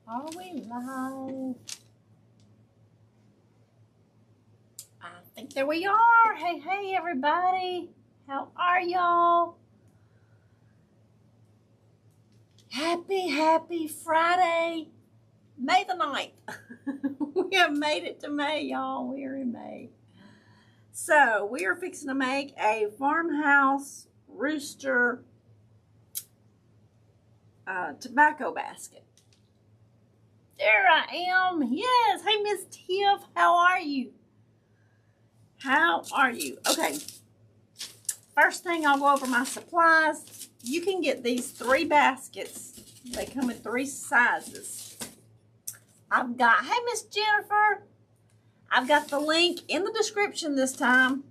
Are we live? I think there we are. Hey, hey, everybody. How are y'all? Happy Friday, May the 9th. We have made it to May, y'all. We are in May. So, we are fixing to make a Farmhouse Rooster tobacco basket. There I am. Yes. Hey, Miss Tiff. How are you? How are you? Okay. First thing, I'll go over my supplies. You can get these 3 baskets. They come in 3 sizes. I've got, hey, Miss Jennifer. I've got the link in the description this time.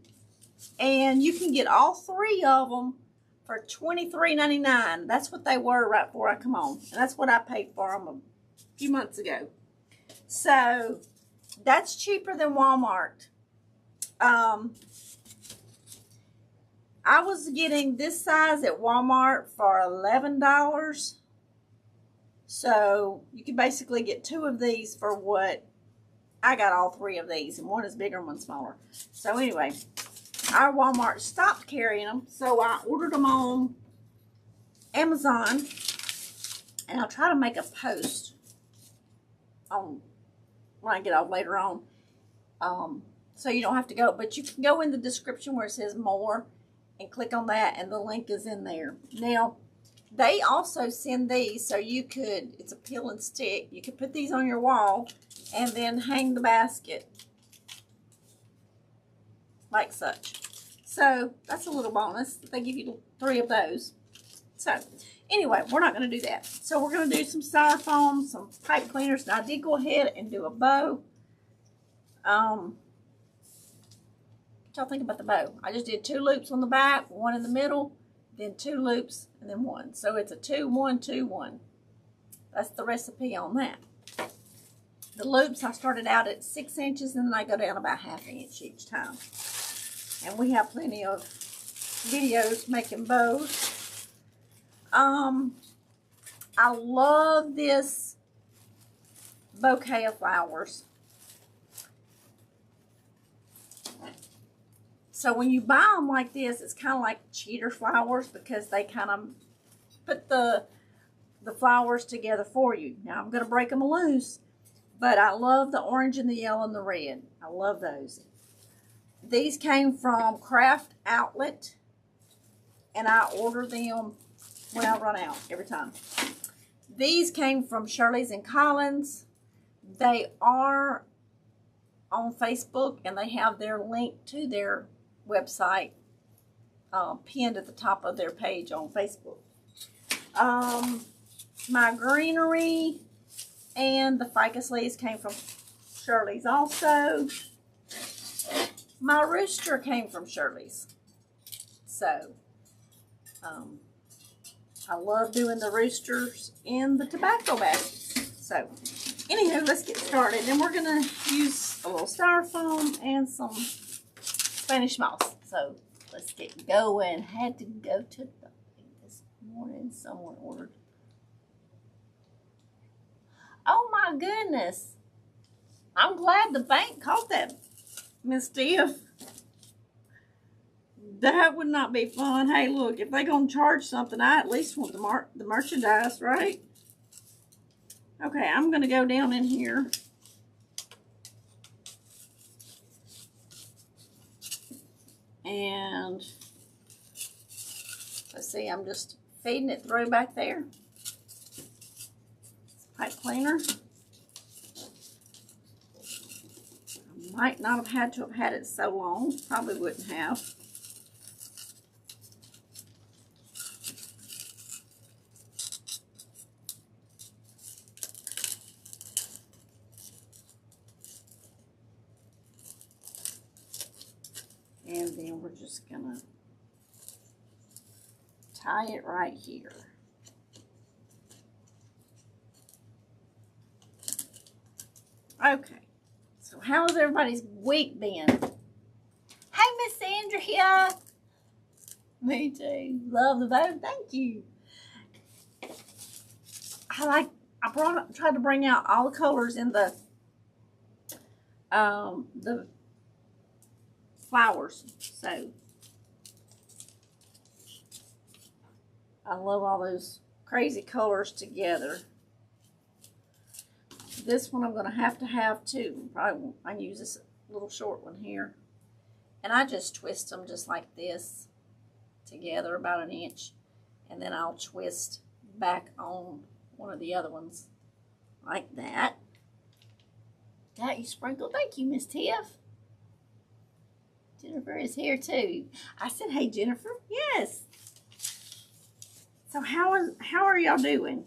And you can get all 3 of them for $23.99. That's what they were right before I come on. And that's what I paid for them a few months ago. So, that's cheaper than Walmart. I was getting this size at Walmart for $11. So, you can basically get 2 of these for what I got all 3 of these. And one is bigger and one smaller. So, anyway, our Walmart stopped carrying them. So, I ordered them on Amazon. And I'll try to make a post on when I get off later on. So, you don't have to go. But you can go in the description where it says more. And click on that, and the link is in there. Now, they also send these, so you could, it's a peel and stick. You could put these on your wall, and then hang the basket. Like such. So, that's a little bonus. They give you 3 of those. So, anyway, we're not going to do that. So, we're going to do some styrofoam, some pipe cleaners. Now, I did go ahead and do a bow. What y'all think about the bow? I just did 2 loops on the back, 1 in the middle, then 2 loops, and then 1. So it's a 2, 1, 2, 1. That's the recipe on that. The loops, I started out at 6 inches, and then I go down about 1/2 inch each time. And we have plenty of videos making bows. I love this bouquet of flowers. So when you buy them like this, it's kind of like cheater flowers because they kind of put the flowers together for you. Now I'm going to break them loose, but I love the orange and the yellow and the red. I love those. These came from Craft Outlet, and I order them when I run out every time. These came from Shirley's and Collins. They are on Facebook, and they have their link to their website pinned at the top of their page on Facebook. My greenery and the ficus leaves came from Shirley's also. My rooster came from Shirley's. So, I love doing the roosters in the tobacco baskets. So, anywho, let's get started. And we're going to use a little styrofoam and some Spanish moss. So let's get going. Had to go to the bank this morning. Someone ordered. Oh my goodness. I'm glad the bank caught that, Miss Tiff. That would not be fun. Hey, look, if they're going to charge something, I at least want the merchandise, right? Okay, I'm going to go down in here. And let's see, I'm just feeding it through back there. Pipe cleaner. I might not have had to have had it so long. Probably wouldn't have. And then we're just gonna tie it right here. Okay, so how has everybody's week been? Hey, Miss Sandra here. Me too. Love the bow. Thank you. tried to bring out all the colors in the flowers. So I love all those crazy colors together. This one I'm going to have too. Probably won't. I can use this little short one here. And I just twist them just like this together about an inch. And then I'll twist back on one of the other ones like that. Got you sprinkled. Thank you, Miss Tiff. Jennifer is here too. I said, hey, Jennifer. Yes. So how are y'all doing?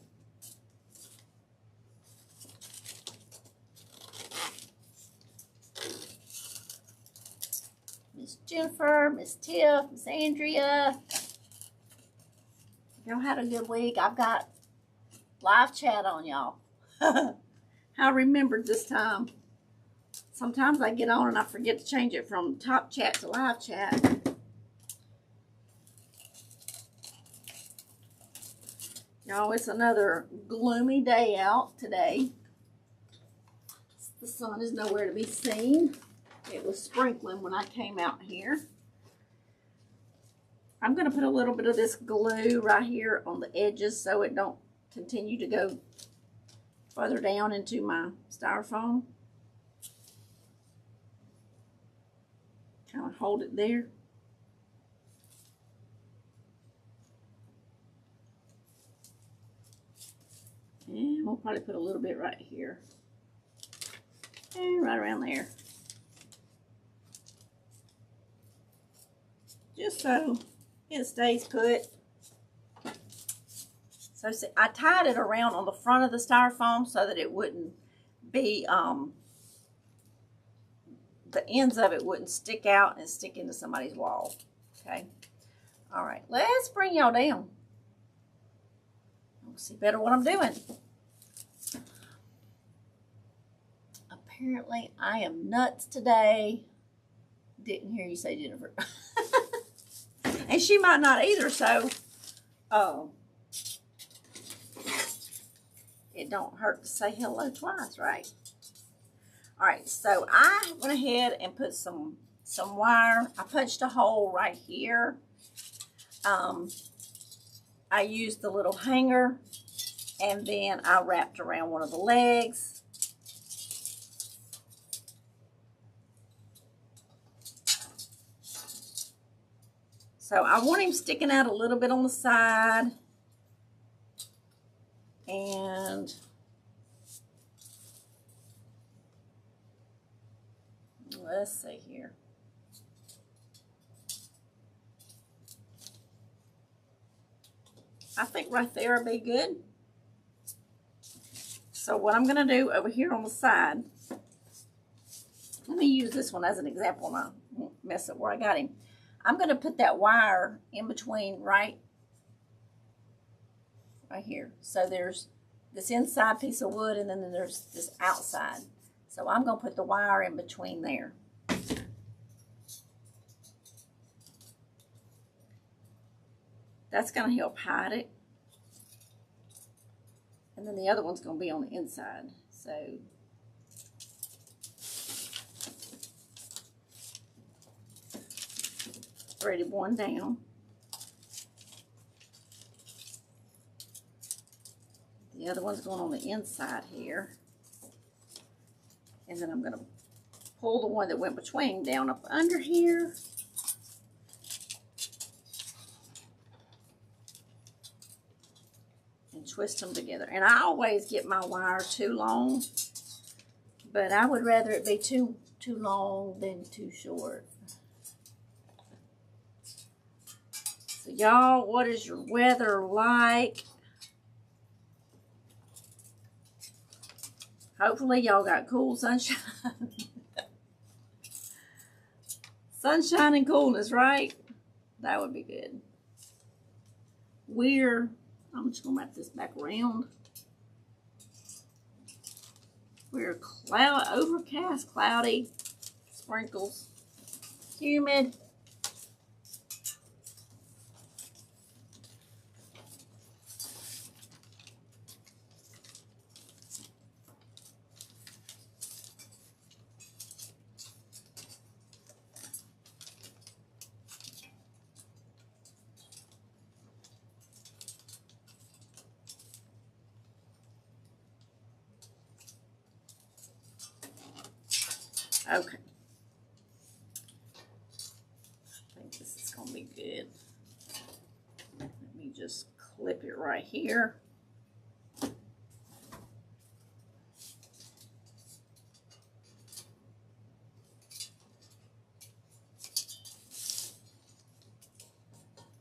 Miss Jennifer, Miss Tiff, Miss Andrea. Y'all had a good week. I've got live chat on y'all. I remembered this time. Sometimes I get on and I forget to change it from top chat to live chat. Y'all, it's another gloomy day out today. The sun is nowhere to be seen. It was sprinkling when I came out here. I'm going to put a little bit of this glue right here on the edges so it don't continue to go further down into my styrofoam. Kind of hold it there. And we'll probably put a little bit right here. And right around there. Just so it stays put. So see, I tied it around on the front of the styrofoam so that it wouldn't be, the ends of it wouldn't stick out and stick into somebody's wall. Okay. All right. Let's bring y'all down. I'll see better what I'm doing. Apparently, I am nuts today. Didn't hear you say Jennifer. And she might not either, so it don't hurt to say hello twice, right? All right, so I went ahead and put some wire. I punched a hole right here. I used the little hanger, and then I wrapped around one of the legs. So I want him sticking out a little bit on the side. And let's see here. I think right there will be good. So what I'm going to do over here on the side, let me use this one as an example and I won't mess up where I got him. I'm going to put that wire in between right here. So there's this inside piece of wood and then there's this outside. So I'm going to put the wire in between there. That's going to help hide it. And then the other one's going to be on the inside. So threaded one down. The other one's going on the inside here. And then I'm going to pull the one that went between down up under here. And twist them together. And I always get my wire too long, but I would rather it be too long than too short. So y'all, what is your weather like? Hopefully y'all got cool sunshine. Sunshine and coolness, right? That would be good. I'm just gonna wrap this back around. We're overcast, cloudy, sprinkles, humid. Okay. I think this is going to be good. Let me just clip it right here.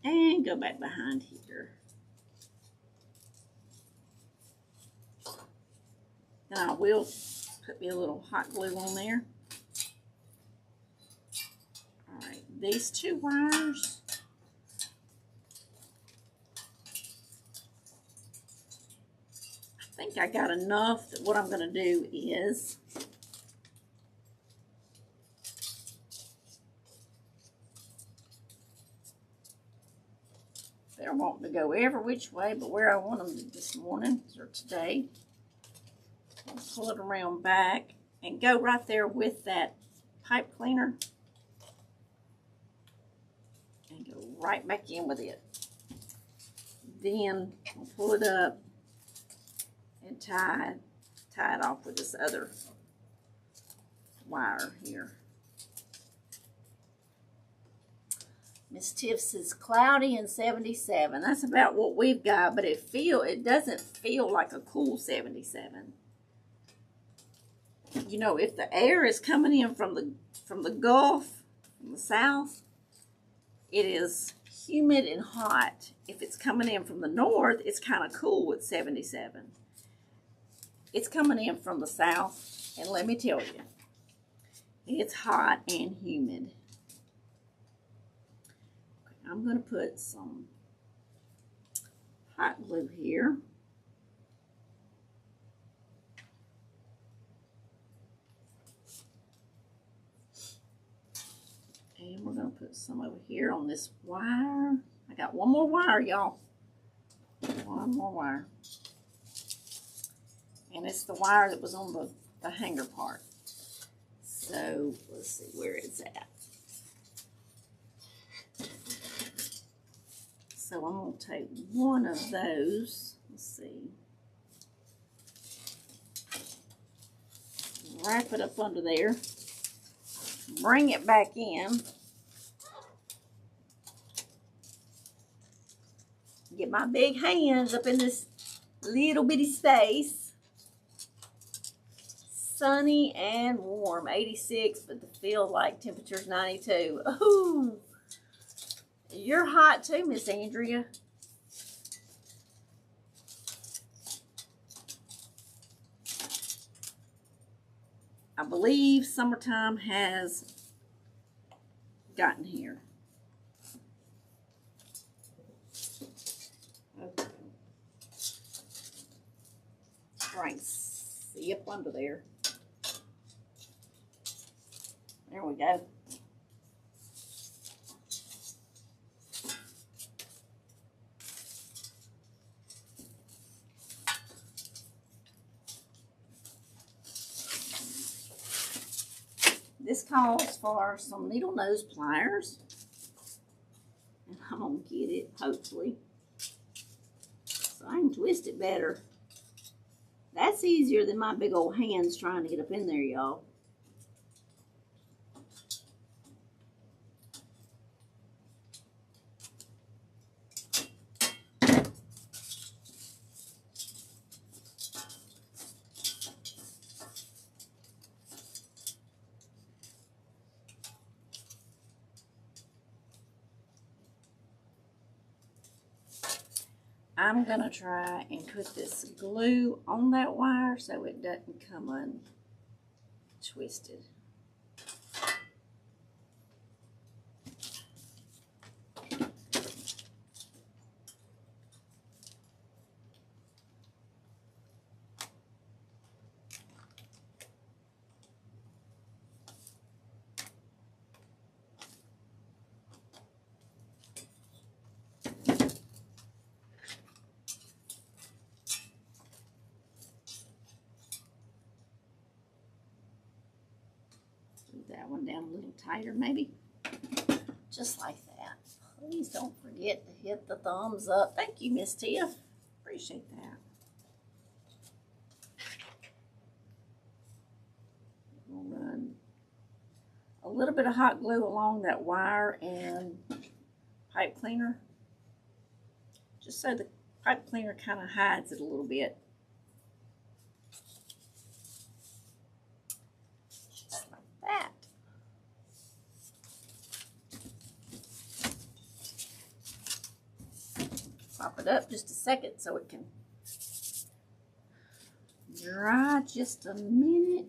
And go back behind here. And I will put me a little hot glue on there. All right, these two wires. I think I got enough that what I'm going to do is they're wanting to go every which way, but where I want them this morning or today. I'll pull it around back and go right there with that pipe cleaner and go right back in with it. Then I'll pull it up and tie it off with this other wire here. Miss Tiff says cloudy and 77. That's about what we've got, but it doesn't feel like a cool 77. You know, if the air is coming in from the Gulf, from the south, it is humid and hot. If it's coming in from the north, it's kind of cool at 77. It's coming in from the south, and let me tell you, it's hot and humid. Okay, I'm going to put some hot glue here. And we're going to put some over here on this wire. I got one more wire, y'all. One more wire. And it's the wire that was on the hanger part. So, let's see where it's at. So, I'm going to take one of those. Let's see. Wrap it up under there. Bring it back in. Get my big hands up in this little bitty space. Sunny and warm, 86, but the feel like temperature's 92. Ooh, you're hot too, Miss Andrea. I believe summertime has gotten here. Okay. Right, see up under there. There we go. This calls for some needle nose pliers. And I'm going to get it, hopefully, so I can twist it better. That's easier than my big old hands trying to get up in there, y'all. I'm going to try and put this glue on that wire so it doesn't come untwisted. That one down a little tighter, maybe. Just like that. Please don't forget to hit the thumbs up. Thank you, Miss Tiff. Appreciate that. We'll run little bit of hot glue along that wire and pipe cleaner, just so the pipe cleaner kind of hides it a little bit. Just like that. Pop it up just a second so it can dry just a minute.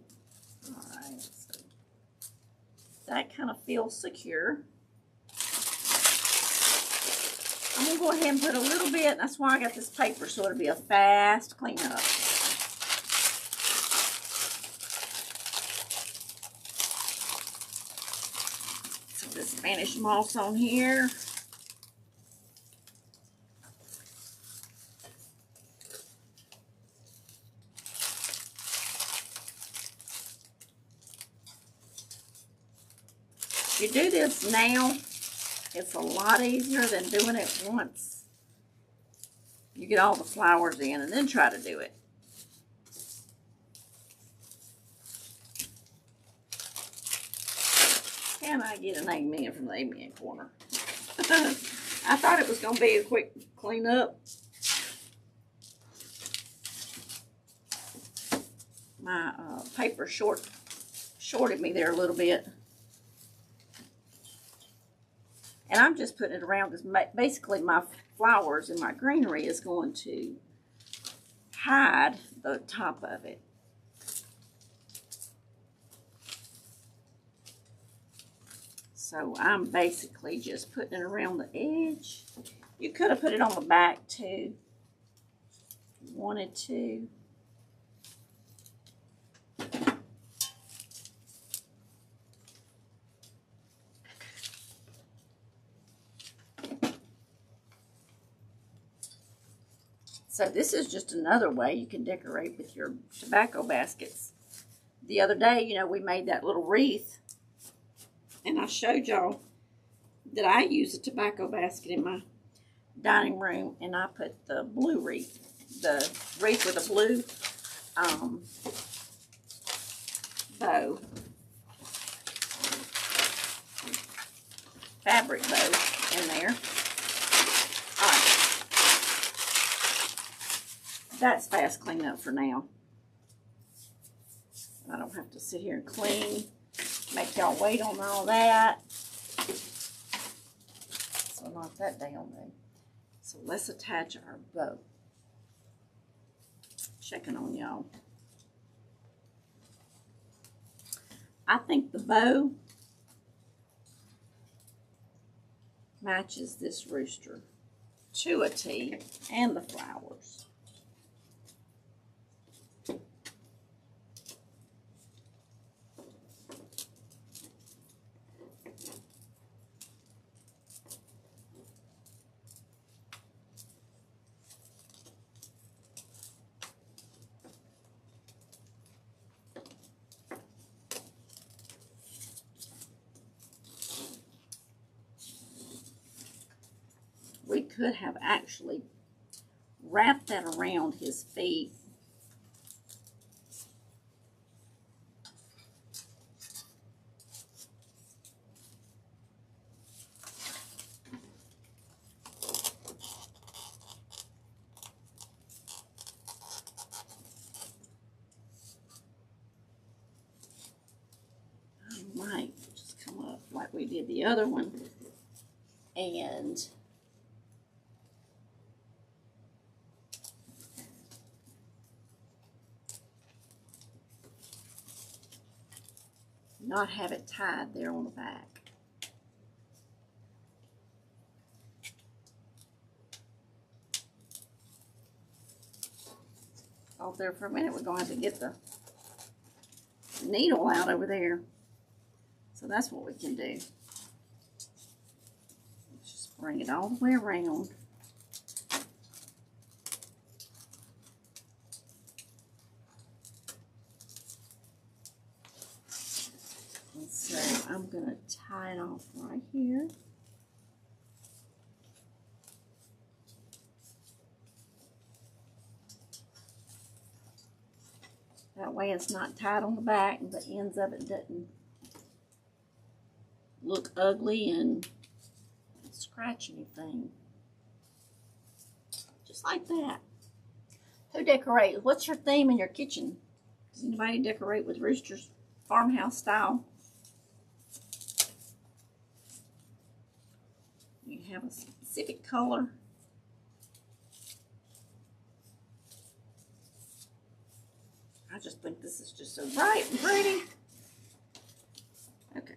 All right, so that kind of feels secure. I'm gonna go ahead and put a little bit, that's why I got this paper, so it'll be a fast cleanup. So this Spanish moss on here. If you do this now, it's a lot easier than doing it once you get all the flowers in and then try to do it. Can I get an amen from the amen corner? I thought it was going to be a quick cleanup. My paper shorted me there a little bit. And I'm just putting it around because basically my flowers and my greenery is going to hide the top of it. So I'm basically just putting it around the edge. You could have put it on the back too, if you wanted to. So this is just another way you can decorate with your tobacco baskets. The other day, you know, we made that little wreath. And I showed y'all that I use a tobacco basket in my dining room. And I put the blue wreath, the wreath with a blue bow. Fabric bow in there. That's fast cleanup for now. I don't have to sit here and clean, make y'all wait on all that. So knock that down there. So let's attach our bow. Checking on y'all. I think the bow matches this rooster to a T and the flowers. We could have actually wrapped that around his feet. I might just come up like we did the other one and not have it tied there on the back. Off there for a minute, we're going to have to get the needle out over there. So that's what we can do. Just bring it all the way around. I'm going to tie it off right here. That way it's not tied on the back and the ends of it doesn't look ugly and scratch anything. Just like that. Who decorates? What's your theme in your kitchen? Does anybody decorate with roosters? Farmhouse style? You have a specific color. I just think this is just so bright and pretty. Okay.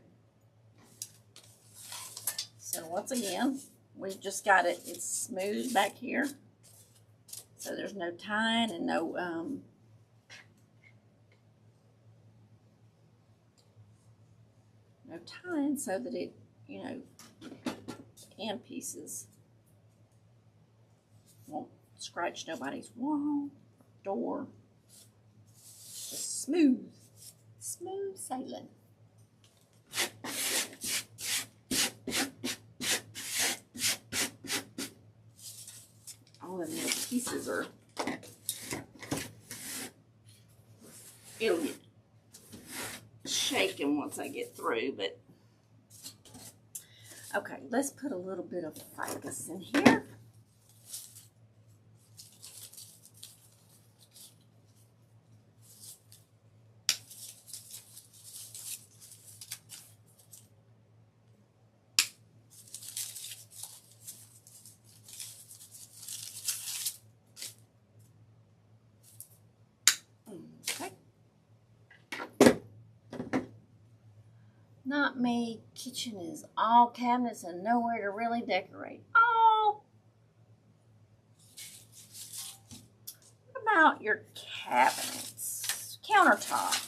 So once again, we've just got it, it's smooth back here. So there's no tying and no tying, so that it, you know, end pieces won't scratch nobody's wall, door. Just smooth sailing. All of these pieces are, it'll get shaken once I get through, but okay, let's put a little bit of ficus in here. Not me. Kitchen is all cabinets and nowhere to really decorate. Oh! What about your cabinets? Countertop.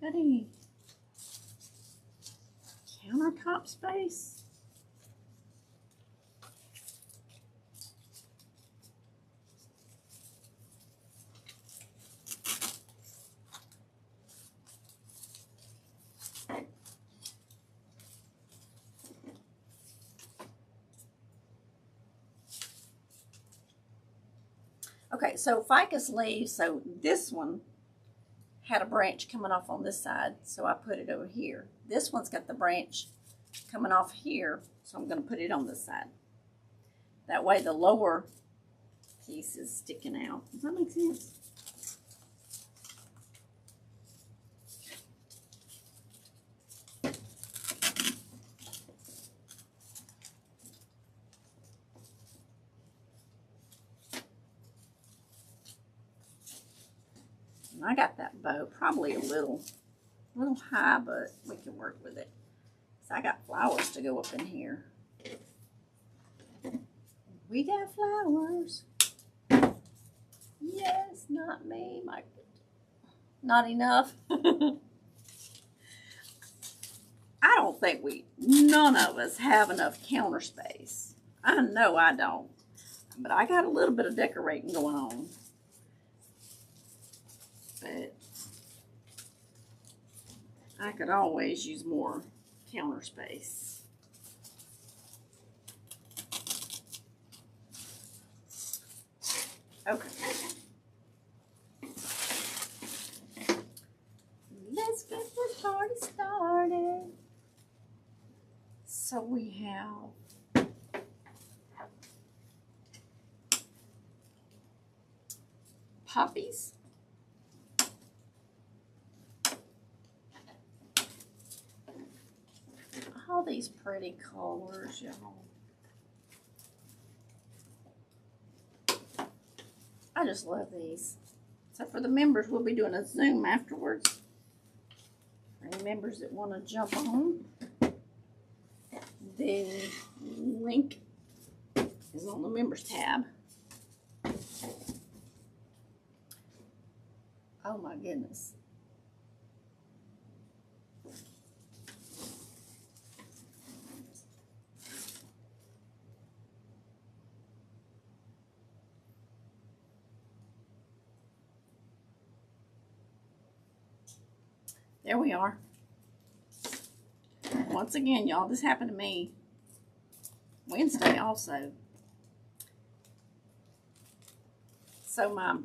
Got any countertop space? Okay, so ficus leaves, so this one had a branch coming off on this side, so I put it over here. This one's got the branch coming off here, so I'm going to put it on this side. That way the lower piece is sticking out. Does that make sense? I got that bow probably a little high, but we can work with it. So I got flowers to go up in here. We got flowers. Yes, not me, my not enough. I don't think none of us have enough counter space. I know I don't, but I got a little bit of decorating going on. But I could always use more counter space. Okay. Let's get the party started. So we have poppies. All these pretty colors, y'all. I just love these. So for the members, we'll be doing a Zoom afterwards. For any members that want to jump on, the link is on the members tab. Oh my goodness. There we are. Once again, y'all, this happened to me Wednesday also. So my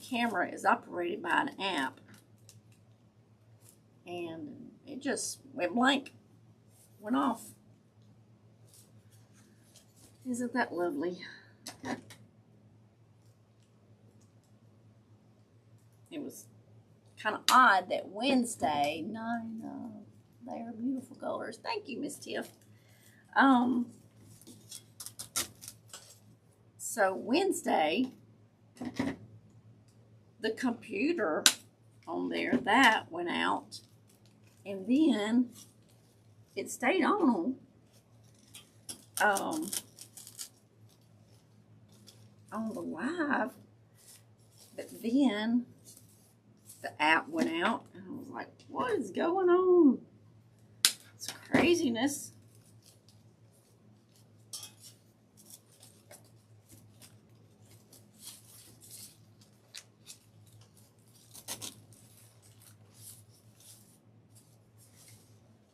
camera is operated by an app. and it just went blank, went off. Isn't that lovely? It was kind of odd that Wednesday, no, they are beautiful colors. Thank you, Miss Tiff. So Wednesday, the computer on there, that went out, and then it stayed on the live, but then the app went out, and I was like, what is going on? It's craziness.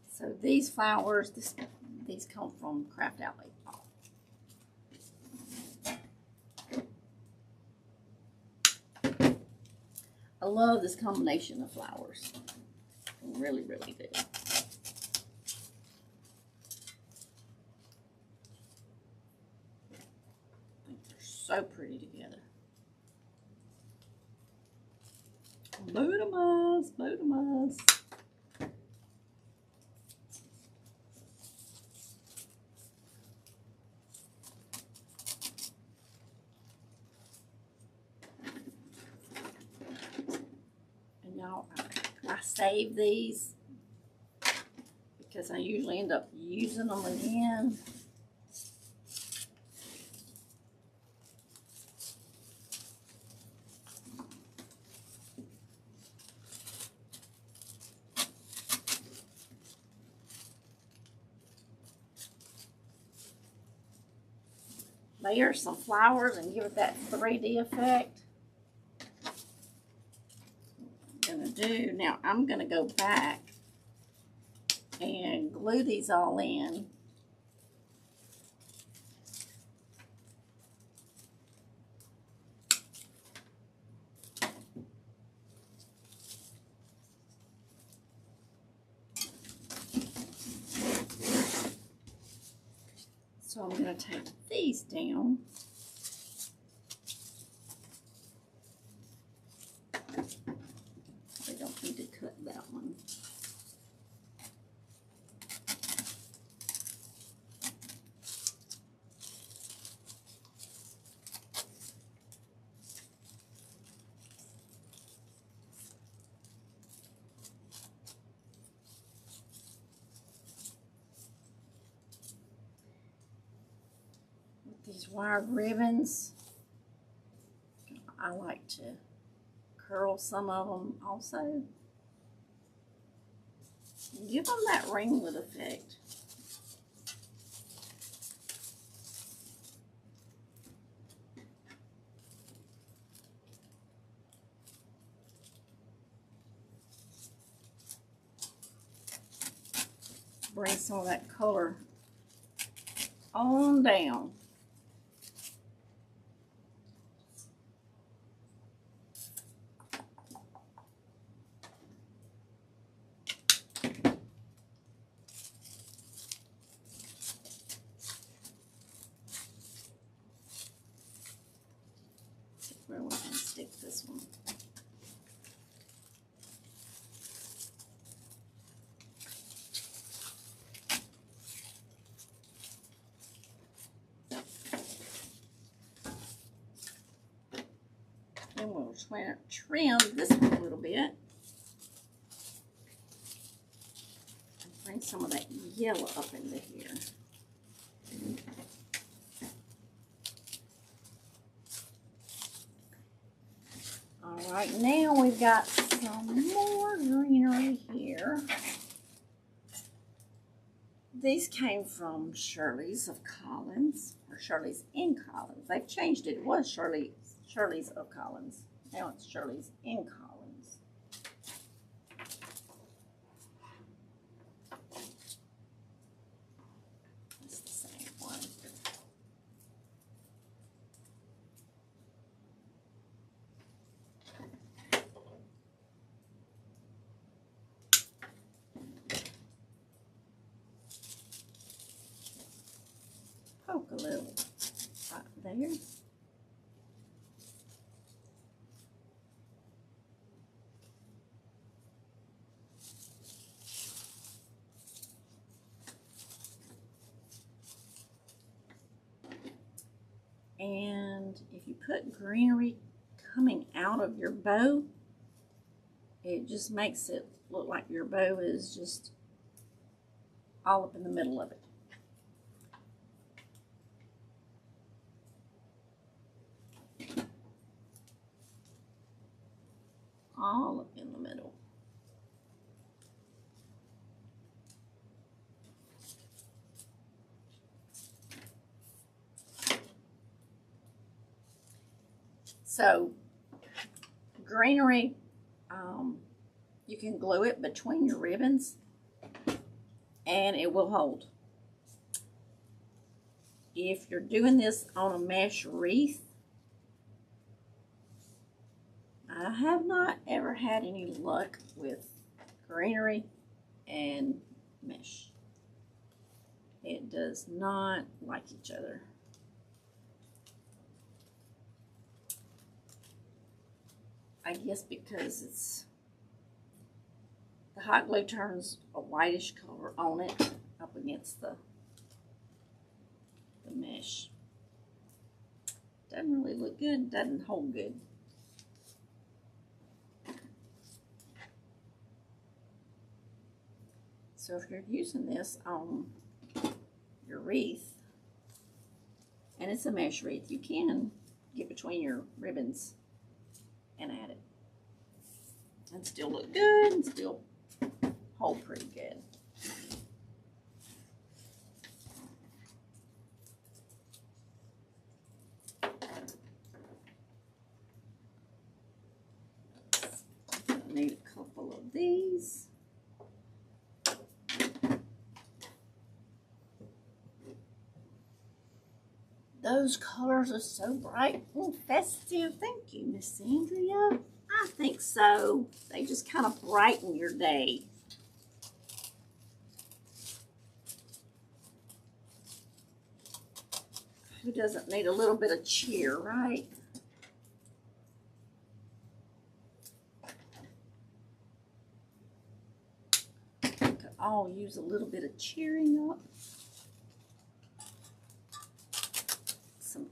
So these flowers, these come from Craft Outlet. I love this combination of flowers. Really, really good. I think they're so pretty together. Bodamas, bodamas. I save these because I usually end up using them again. Layer some flowers and give it that 3D effect. Do now, I'm going to go back and glue these all in. So I'm going to take these down. Need to cut that one. With these wired ribbons, I like to curl some of them also. Give them that ringlet effect. Bring some of that color on down. Where we can stick this one. Then we'll trim this one a little bit. And bring some of that yellow up into here. All right, now we've got some more greenery here. These came from Shirley's of Collins, or Shirley's in Collins. They've changed it. It was Shirley's of Collins. Now it's Shirley's in Collins. It's the same one. poke a little right there. And if you put greenery coming out of your bow, it just makes it look like your bow is just all up in the middle of it. All up in the middle. So greenery, you can glue it between your ribbons and it will hold. If you're doing this on a mesh wreath, I have not ever had any luck with greenery and mesh. It does not like each other. I guess because it's the hot glue turns a whitish color on it up against the mesh. Doesn't really look good, doesn't hold good. So if you're using this on your wreath, and it's a mesh wreath, you can get between your ribbons and add it. And still look good and still hold pretty good. Need a couple of these. Those colors are so bright and festive. Thank you, Miss Andrea. I think so. They just kind of brighten your day. Who doesn't need a little bit of cheer, right? We could all use a little bit of cheering up. Some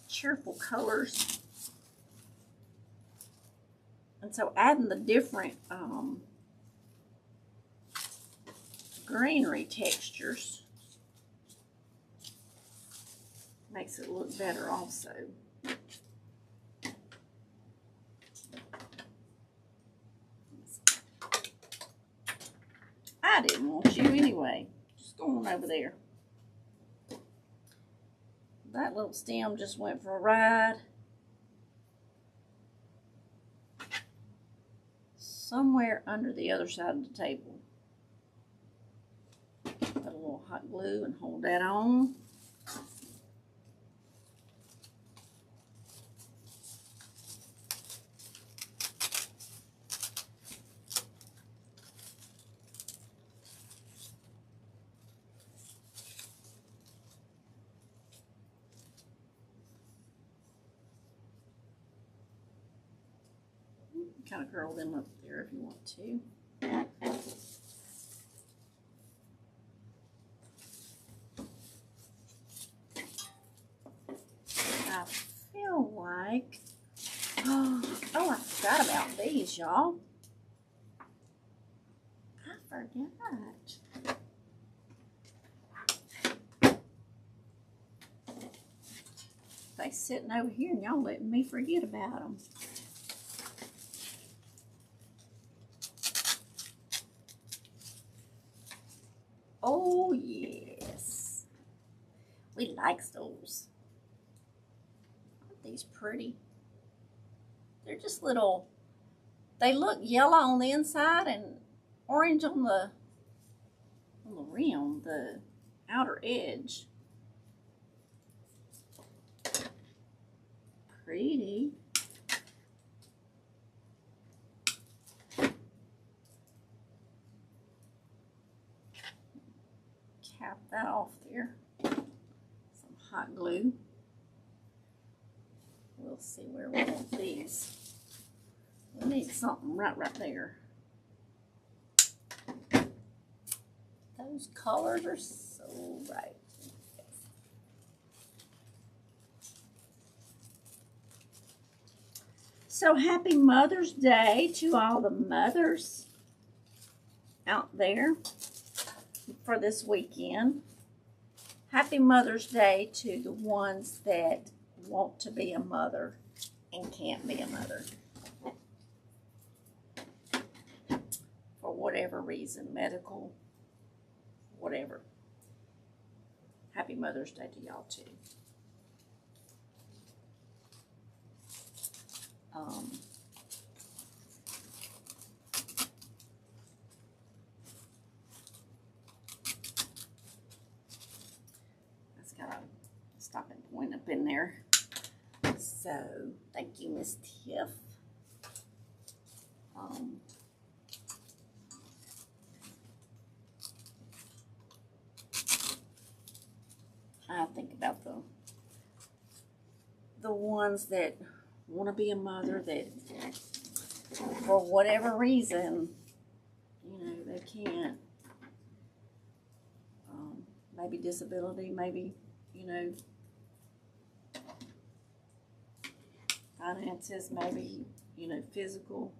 cheerful colors. And so adding the different greenery textures makes it look better also. I didn't want you anyway. Just go on over there. That little stem just went for a ride. Somewhere under the other side of the table. Put a little hot glue and hold that on. Kind of curl them up there if you want to. I feel like, oh, I forgot about these, y'all. I forgot. They sitting over here and y'all letting me forget about them. Oh, yes. We like those. Aren't these pretty? They're just little, they look yellow on the inside and orange on the rim, the outer edge. Pretty. Cap that off there. hot glue. We'll see where we want these. We need something right there. Those colors are so right. So happy Mother's Day to all the mothers out there for this weekend. Happy Mother's Day to the ones that want to be a mother and can't be a mother. For whatever reason, medical, whatever. Happy Mother's Day to y'all too. That's got a stopping point up in there. So, thank you, Miss Tiff. I think about the ones that want to be a mother that, for whatever reason, you know, they can't. Maybe disability, maybe, you know, finances, maybe, you know, physical,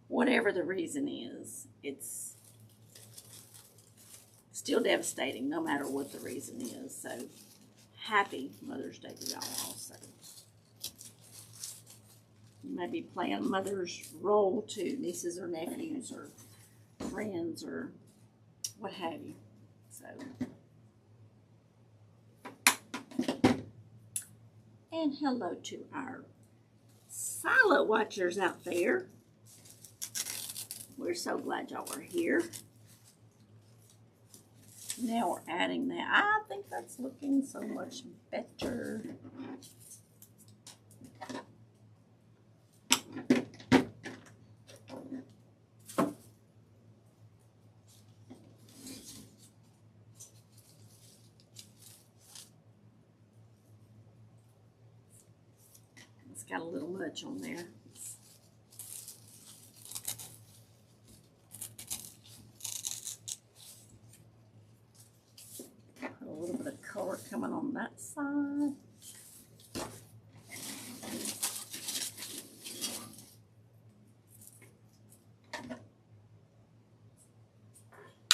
whatever the reason is, it's still devastating no matter what the reason is. So, happy Mother's Day to y'all also. You may be playing a mother's role to nieces or nephews or friends or what have you. So, and hello to our silent watchers out there. We're so glad y'all are here. Now we're adding that. I think that's looking so much better. It's got a little much on there. Put a little bit of color coming on that side.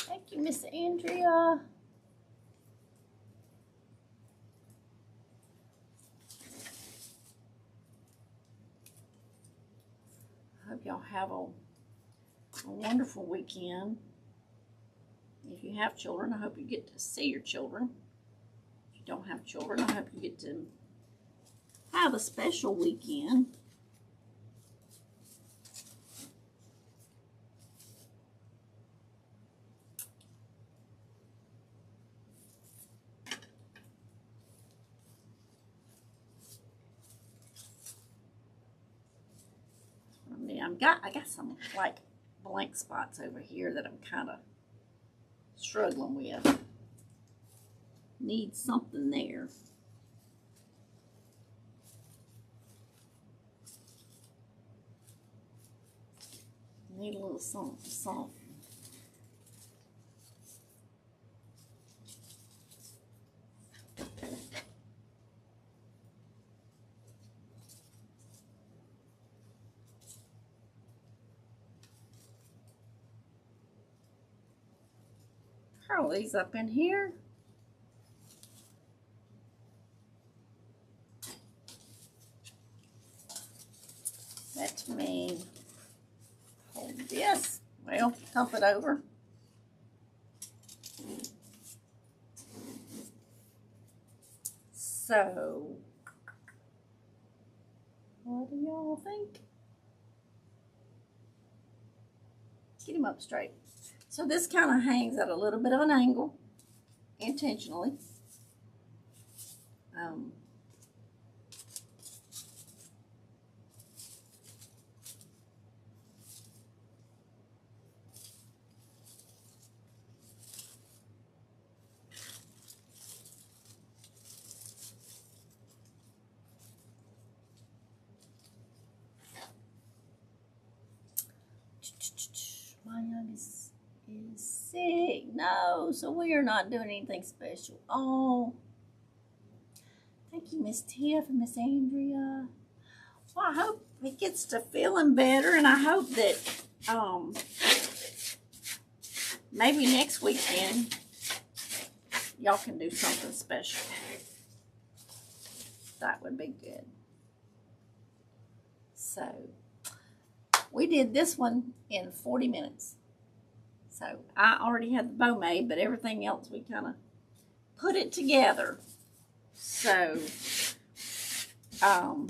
Thank you, Miss Andrea. Hope y'all have a wonderful weekend. If you have children, I hope you get to see your children. If you don't have children, I hope you get to have a special weekend. I got some like blank spots over here that I'm kind of struggling with. Need something there. Need a little something. Curl these up in here. Let me hold this. Well, dump it over. So, what do y'all think? Get him up straight. So this kind of hangs at a little bit of an angle, intentionally. week. No, so we are not doing anything special. Oh, thank you, Miss Tiff and Miss Andrea. Well, I hope it gets to feeling better, and I hope that maybe next weekend y'all can do something special. That would be good. So we did this one in 40 minutes. So I already had the bow made, but everything else we kind of put it together. So I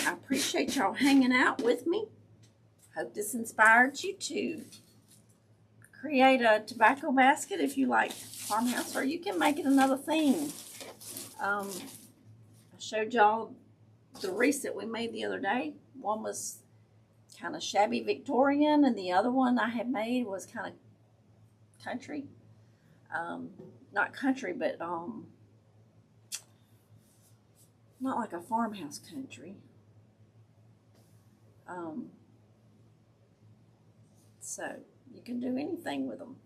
appreciate y'all hanging out with me. Hope this inspired you to create a tobacco basket if you like farmhouse, or you can make it another theme. I showed y'all the wreaths that we made the other day. One was kind of shabby Victorian, and the other one I had made was kind of country. Not country, but not like a farmhouse country. So you can do anything with them.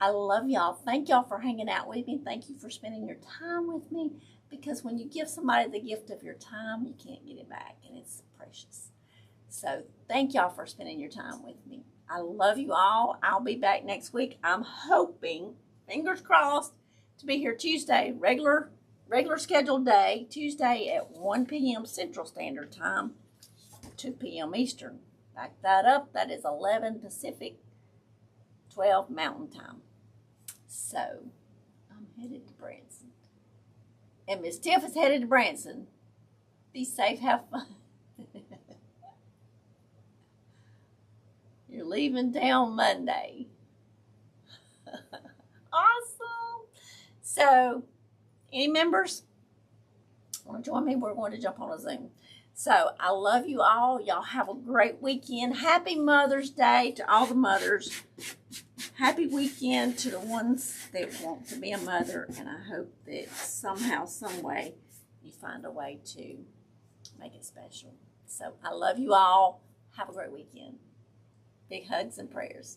I love y'all. Thank y'all for hanging out with me. Thank you for spending your time with me, because when you give somebody the gift of your time, you can't get it back, and it's precious. So thank y'all for spending your time with me. I love you all. I'll be back next week. I'm hoping, fingers crossed, to be here Tuesday, regular scheduled day, Tuesday at 1 p.m. Central Standard Time, 2 p.m. Eastern. Back that up. That is 11 Pacific, 12 Mountain Time. So I'm headed to Branson. And Miss Tiff is headed to Branson. Be safe. Have fun. You're leaving town Monday. Awesome. So, any members want to join me? We're going to jump on a Zoom. So, I love you all. Y'all have a great weekend. Happy Mother's Day to all the mothers. Happy weekend to the ones that want to be a mother. And I hope that somehow, some way, you find a way to make it special. So, I love you all. Have a great weekend. Big hugs and prayers.